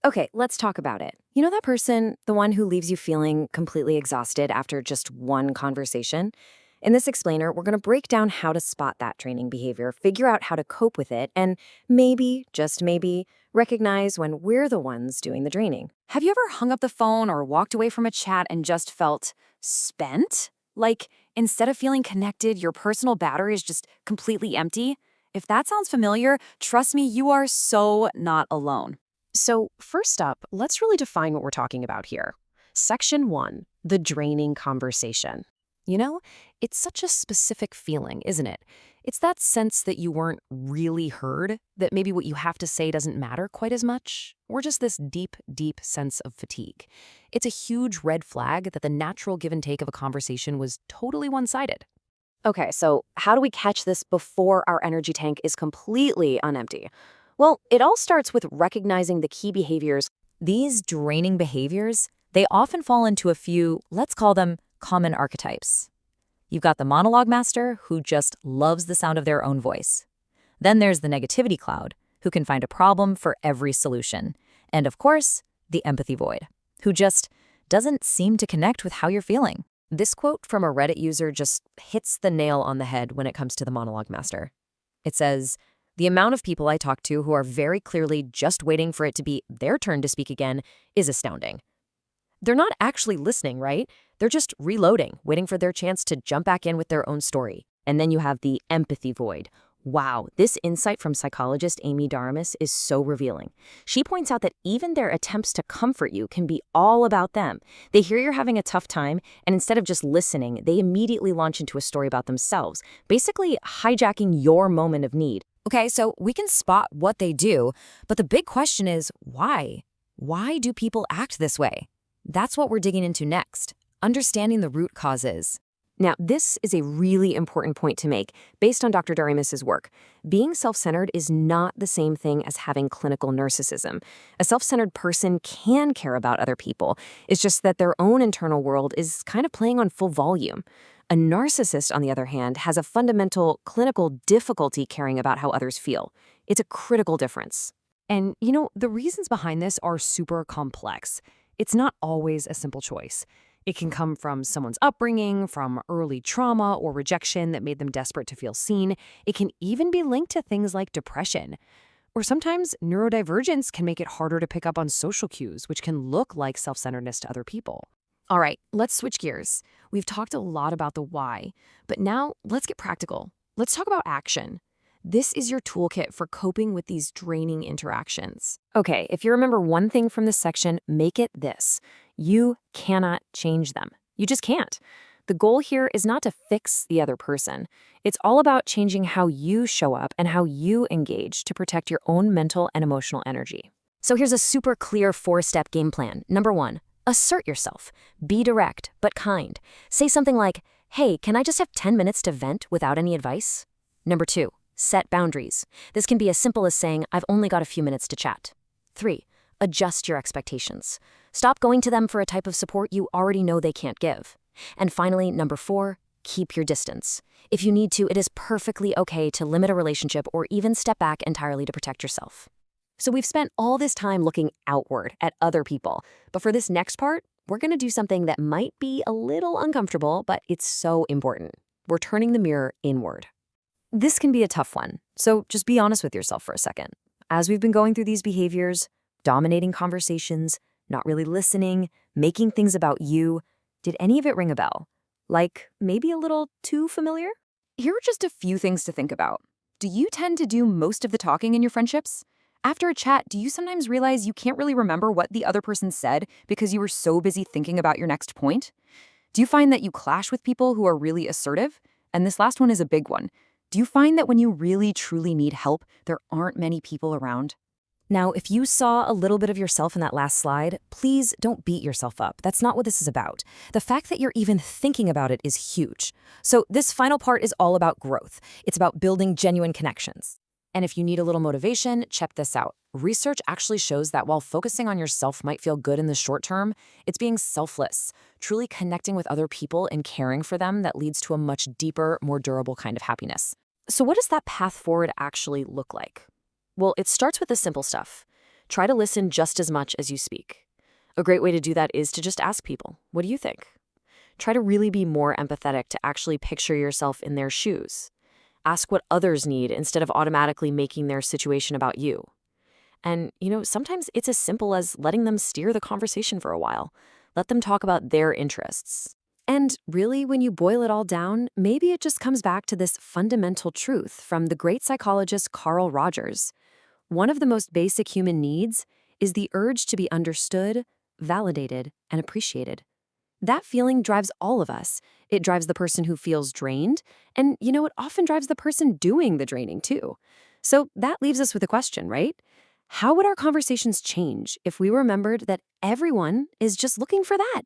Okay, let's talk about it. You know that person, the one who leaves you feeling completely exhausted after just one conversation? In this explainer, we're going to break down how to spot that draining behavior, figure out how to cope with it, and maybe, just maybe, recognize when we're the ones doing the draining. Have you ever hung up the phone or walked away from a chat and just felt spent? Like, instead of feeling connected, your personal battery is just completely empty? If that sounds familiar, trust me, you are so not alone. So, first up, let's really define what we're talking about here. Section 1, the draining conversation. You know, it's such a specific feeling, isn't it? It's that sense that you weren't really heard, that maybe what you have to say doesn't matter quite as much, or just this deep, deep sense of fatigue. It's a huge red flag that the natural give and take of a conversation was totally one-sided. Okay, so how do we catch this before our energy tank is completely unempty? Well, it all starts with recognizing the key behaviors. These draining behaviors, they often fall into a few, let's call them common archetypes. You've got the monologue master who just loves the sound of their own voice. Then there's the negativity cloud who can find a problem for every solution. And of course, the empathy void who just doesn't seem to connect with how you're feeling. This quote from a Reddit user just hits the nail on the head when it comes to the monologue master. It says, "The amount of people I talk to who are very clearly just waiting for it to be their turn to speak again is astounding." They're not actually listening, right? They're just reloading, waiting for their chance to jump back in with their own story. And then you have the empathy void. Wow, this insight from psychologist Amy Daramis is so revealing. She points out that even their attempts to comfort you can be all about them. They hear you're having a tough time, and instead of just listening, they immediately launch into a story about themselves, basically hijacking your moment of need. Okay, so we can spot what they do, but the big question is why? Why do people act this way? That's what we're digging into next, understanding the root causes. Now, this is a really important point to make based on Dr. Daramis's work. Being self-centered is not the same thing as having clinical narcissism. A self-centered person can care about other people. It's just that their own internal world is kind of playing on full volume. A narcissist, on the other hand, has a fundamental clinical difficulty caring about how others feel. It's a critical difference. And, you know, the reasons behind this are super complex. It's not always a simple choice. It can come from someone's upbringing, from early trauma or rejection that made them desperate to feel seen. It can even be linked to things like depression. Or sometimes neurodivergence can make it harder to pick up on social cues, which can look like self-centeredness to other people. All right, let's switch gears. We've talked a lot about the why, but now let's get practical. Let's talk about action. This is your toolkit for coping with these draining interactions. Okay, if you remember one thing from this section, make it this. You cannot change them. You just can't. The goal here is not to fix the other person. It's all about changing how you show up and how you engage to protect your own mental and emotional energy. So here's a super clear 4-step game plan. Number 1, assert yourself. Be direct, but kind. Say something like, "Hey, can I just have 10 minutes to vent without any advice?" Number 2, set boundaries. This can be as simple as saying, "I've only got a few minutes to chat." 3, adjust your expectations. Stop going to them for a type of support you already know they can't give. And finally, number 4, keep your distance. If you need to, it is perfectly okay to limit a relationship or even step back entirely to protect yourself. So we've spent all this time looking outward at other people, but for this next part, we're going to do something that might be a little uncomfortable, but it's so important. We're turning the mirror inward. This can be a tough one, so just be honest with yourself for a second. As we've been going through these behaviors, dominating conversations, not really listening, making things about you, did any of it ring a bell? Like maybe a little too familiar? Here are just a few things to think about. Do you tend to do most of the talking in your friendships? After a chat, do you sometimes realize you can't really remember what the other person said because you were so busy thinking about your next point? Do you find that you clash with people who are really assertive? And this last one is a big one. Do you find that when you really truly need help, there aren't many people around? Now, if you saw a little bit of yourself in that last slide, please don't beat yourself up. That's not what this is about. The fact that you're even thinking about it is huge. So this final part is all about growth. It's about building genuine connections. And if you need a little motivation, check this out. Research actually shows that while focusing on yourself might feel good in the short term, it's being selfless, truly connecting with other people and caring for them that leads to a much deeper, more durable kind of happiness. So what does that path forward actually look like? Well, it starts with the simple stuff. Try to listen just as much as you speak. A great way to do that is to just ask people, what do you think? Try to really be more empathetic to actually picture yourself in their shoes. Ask what others need instead of automatically making their situation about you. And, sometimes it's as simple as letting them steer the conversation for a while. Let them talk about their interests. And really, when you boil it all down, maybe it just comes back to this fundamental truth from the great psychologist Carl Rogers. One of the most basic human needs is the urge to be understood, validated, and appreciated. That feeling drives all of us. It drives the person who feels drained, and, it often drives the person doing the draining too. So that leaves us with a question, right? How would our conversations change if we remembered that everyone is just looking for that?